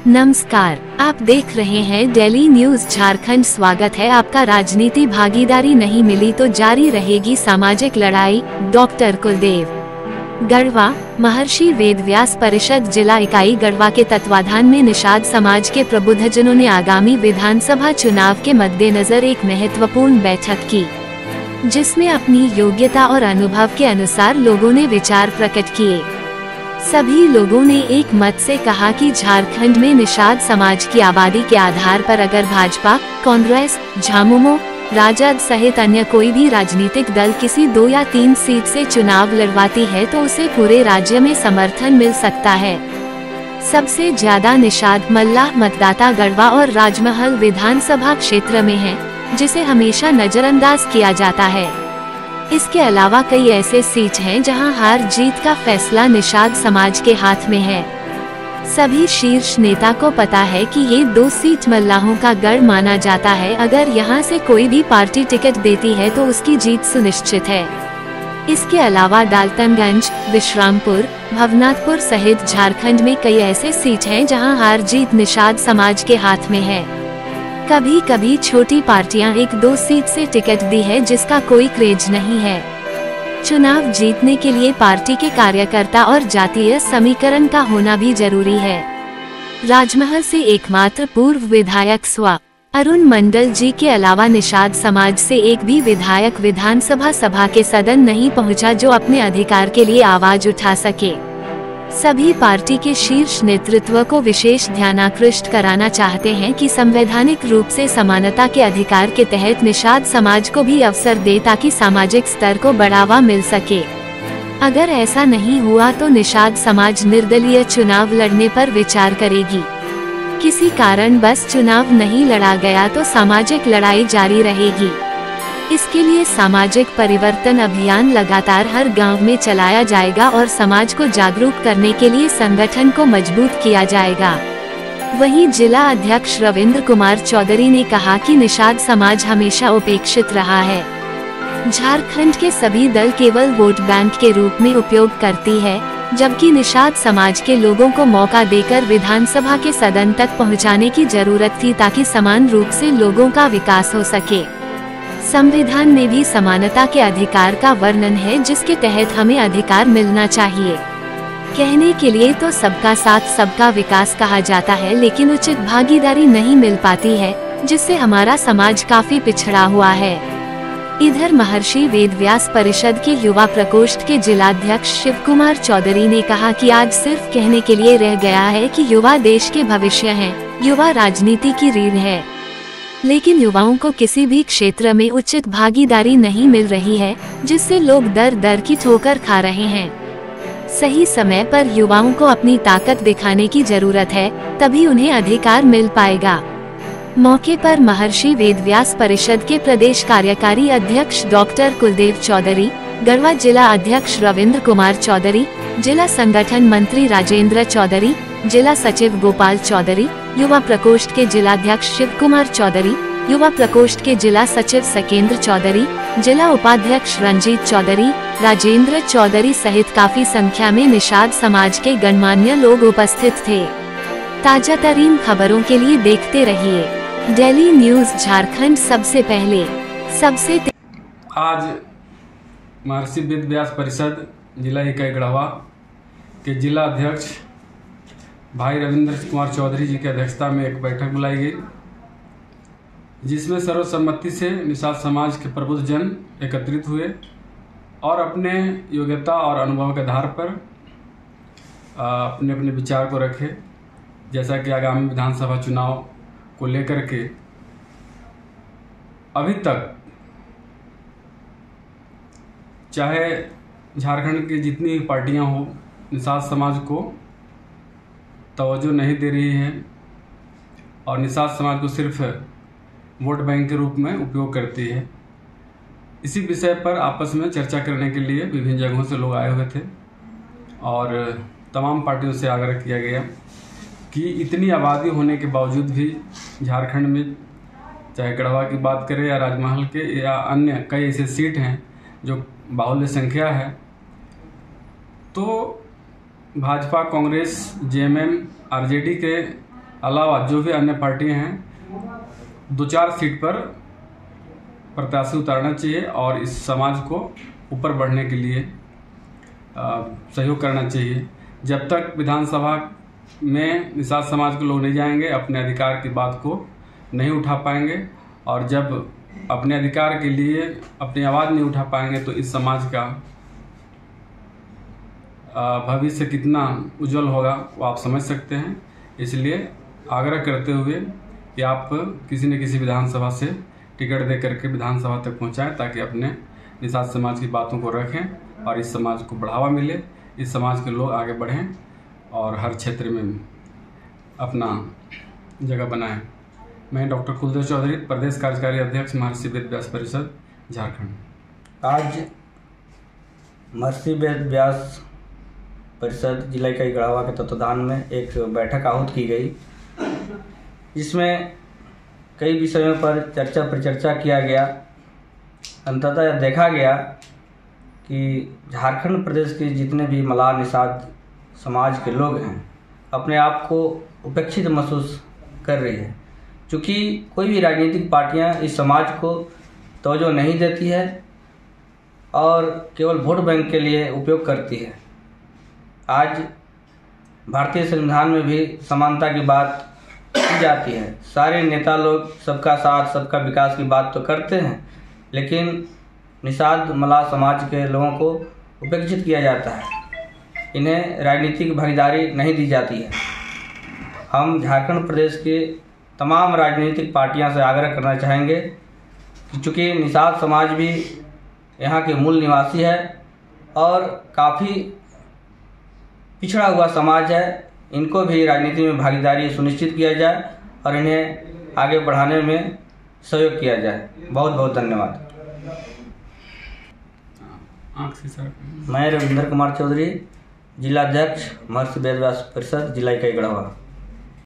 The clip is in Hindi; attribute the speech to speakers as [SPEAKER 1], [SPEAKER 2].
[SPEAKER 1] नमस्कार, आप देख रहे हैं डेली न्यूज झारखंड। स्वागत है आपका। राजनीति भागीदारी नहीं मिली तो जारी रहेगी सामाजिक लड़ाई। डॉक्टर कुलदेव। गढ़वा। महर्षि वेदव्यास परिषद जिला इकाई गढ़वा के तत्वाधान में निषाद समाज के प्रबुद्धजनों ने आगामी विधानसभा चुनाव के मद्देनजर एक महत्वपूर्ण बैठक की, जिसमें अपनी योग्यता और अनुभव के अनुसार लोगों ने विचार प्रकट किए। सभी लोगों ने एक मत से कहा कि झारखंड में निषाद समाज की आबादी के आधार पर अगर भाजपा, कांग्रेस, झामुमो, राजद सहित अन्य कोई भी राजनीतिक दल किसी 2 या 3 सीट से चुनाव लड़वाती है तो उसे पूरे राज्य में समर्थन मिल सकता है। सबसे ज्यादा निषाद मल्लाह मतदाता गढ़वा और राजमहल विधानसभा क्षेत्र में है, जिसे हमेशा नजरअंदाज किया जाता है। इसके अलावा कई ऐसे सीट हैं जहां हार जीत का फैसला निषाद समाज के हाथ में है। सभी शीर्ष नेता को पता है कि ये 2 सीट मल्लाहों का गढ़ माना जाता है। अगर यहां से कोई भी पार्टी टिकट देती है तो उसकी जीत सुनिश्चित है। इसके अलावा डाल्टनगंज, विश्रामपुर, भवनाथपुर सहित झारखंड में कई ऐसे सीट हैं जहां हार जीत निषाद समाज के हाथ में है। कभी कभी छोटी पार्टियां 1-2 सीट से टिकट दी है, जिसका कोई क्रेज नहीं है। चुनाव जीतने के लिए पार्टी के कार्यकर्ता और जातीय समीकरण का होना भी जरूरी है। राजमहल से एकमात्र पूर्व विधायक स्व अरुण मंडल जी के अलावा निषाद समाज से एक भी विधायक विधानसभा सभा के सदन नहीं पहुंचा जो अपने अधिकार के लिए आवाज उठा सके। सभी पार्टी के शीर्ष नेतृत्व को विशेष ध्यानाकृष्ट कराना चाहते हैं कि संवैधानिक रूप से समानता के अधिकार के तहत निषाद समाज को भी अवसर दे ताकि सामाजिक स्तर को बढ़ावा मिल सके। अगर ऐसा नहीं हुआ तो निषाद समाज निर्दलीय चुनाव लड़ने पर विचार करेगी। किसी कारण बस चुनाव नहीं लड़ा गया तो सामाजिक लड़ाई जारी रहेगी। इसके लिए सामाजिक परिवर्तन अभियान लगातार हर गांव में चलाया जाएगा और समाज को जागरूक करने के लिए संगठन को मजबूत किया जाएगा। वहीं जिला अध्यक्ष रविंद्र कुमार चौधरी ने कहा कि निषाद समाज हमेशा उपेक्षित रहा है। झारखंड के सभी दल केवल वोट बैंक के रूप में उपयोग करती है, जबकि निषाद समाज के लोगों को मौका देकर विधानसभा के सदन तक पहुँचाने की जरूरत थी ताकि समान रूप से लोगों का विकास हो सके। संविधान में भी समानता के अधिकार का वर्णन है, जिसके तहत हमें अधिकार मिलना चाहिए। कहने के लिए तो सबका साथ सबका विकास कहा जाता है, लेकिन उचित भागीदारी नहीं मिल पाती है, जिससे हमारा समाज काफी पिछड़ा हुआ है। इधर महर्षि वेदव्यास परिषद के युवा प्रकोष्ठ के जिलाध्यक्ष शिव कुमार चौधरी ने कहा कि आज सिर्फ कहने के लिए रह गया है कि युवा देश के भविष्य हैं, युवा राजनीति की रीढ़ है, लेकिन युवाओं को किसी भी क्षेत्र में उचित भागीदारी नहीं मिल रही है, जिससे लोग दर दर की ठोकर खा रहे हैं। सही समय पर युवाओं को अपनी ताकत दिखाने की जरूरत है, तभी उन्हें अधिकार मिल पाएगा। मौके पर महर्षि वेदव्यास परिषद के प्रदेश कार्यकारी अध्यक्ष डॉक्टर कुलदेव चौधरी, गढ़वा जिला अध्यक्ष रविंद्र कुमार चौधरी, जिला संगठन मंत्री राजेंद्र चौधरी, जिला सचिव गोपाल चौधरी, युवा प्रकोष्ठ के जिलाध्यक्ष शिव कुमार चौधरी, युवा प्रकोष्ठ के जिला सचिव सकेंद्र चौधरी, जिला उपाध्यक्ष रंजीत चौधरी, राजेंद्र चौधरी सहित काफी संख्या में निषाद समाज के गणमान्य लोग उपस्थित थे। ताजा तरीन खबरों के लिए देखते रहिए डेली न्यूज झारखंड। सबसे पहले सबसे
[SPEAKER 2] आज महर्षि वेदव्यास परिषद जिला इकाई गढ़वा के जिला अध्यक्ष भाई रविंद्र कुमार चौधरी जी की अध्यक्षता में एक बैठक बुलाई गई, जिसमें सर्वसम्मति से निषाद समाज के प्रबुद्धजन एकत्रित हुए और अपने योग्यता और अनुभव के आधार पर अपने अपने विचार को रखे। जैसा कि आगामी विधानसभा चुनाव को लेकर के अभी तक चाहे झारखंड की जितनी पार्टियां हो, निषाद समाज को तवज्जो नहीं दे रही है और निषाद समाज को सिर्फ वोट बैंक के रूप में उपयोग करती है। इसी विषय पर आपस में चर्चा करने के लिए विभिन्न जगहों से लोग आए हुए थे और तमाम पार्टियों से आग्रह किया गया कि इतनी आबादी होने के बावजूद भी झारखंड में चाहे गढ़वा की बात करें या राजमहल के या अन्य कई ऐसे सीट हैं जो बाहुल्य संख्या है, तो भाजपा, कांग्रेस, जेएमएम, आरजेडी के अलावा जो भी अन्य पार्टियां हैं 2-4 सीट पर प्रत्याशी उतारना चाहिए और इस समाज को ऊपर बढ़ने के लिए सहयोग करना चाहिए। जब तक विधानसभा में निषाद समाज के लोग नहीं जाएंगे, अपने अधिकार की बात को नहीं उठा पाएंगे, और जब अपने अधिकार के लिए अपनी आवाज़ नहीं उठा पाएंगे तो इस समाज का भविष्य कितना उज्जवल होगा वो आप समझ सकते हैं। इसलिए आग्रह करते हुए कि आप किसी न किसी विधानसभा से टिकट दे करके विधानसभा तक पहुंचाएं, ताकि अपने निषाद समाज की बातों को रखें और इस समाज को बढ़ावा मिले, इस समाज के लोग आगे बढ़ें और हर क्षेत्र में अपना जगह बनाएं। मैं डॉक्टर कुलदेव चौधरी, प्रदेश कार्यकारी अध्यक्ष महर्षि वेद व्यास परिषद, झारखंड।
[SPEAKER 3] आज महर्षि वेद व्यास परिषद जिला इकाई गढ़वा के तत्वाधान में एक बैठक आहूत की गई, जिसमें कई विषयों पर चर्चा परिचर्चा किया गया। अंततः यह देखा गया कि झारखंड प्रदेश के जितने भी मलाह निषाद समाज के लोग हैं अपने आप को उपेक्षित महसूस कर रही है, क्योंकि कोई भी राजनीतिक पार्टियां इस समाज को तवज्जो नहीं देती है और केवल वोट बैंक के लिए उपयोग करती है। आज भारतीय संविधान में भी समानता की बात की जाती है। सारे नेता लोग सबका साथ सबका विकास की बात तो करते हैं, लेकिन निषाद मलाह समाज के लोगों को उपेक्षित किया जाता है, इन्हें राजनीतिक भागीदारी नहीं दी जाती है। हम झारखंड प्रदेश के तमाम राजनीतिक पार्टियां से आग्रह करना चाहेंगे कि चूँकि निषाद समाज भी यहाँ के मूल निवासी है और काफ़ी पिछड़ा हुआ समाज है, इनको भी राजनीति में भागीदारी सुनिश्चित किया जाए और इन्हें आगे बढ़ाने में सहयोग किया जाए। बहुत बहुत धन्यवाद। मैं रविंद्र कुमार चौधरी, जिला अध्यक्ष महर्षि वेद व्यास परिषद, जिला इकाई गढ़वा।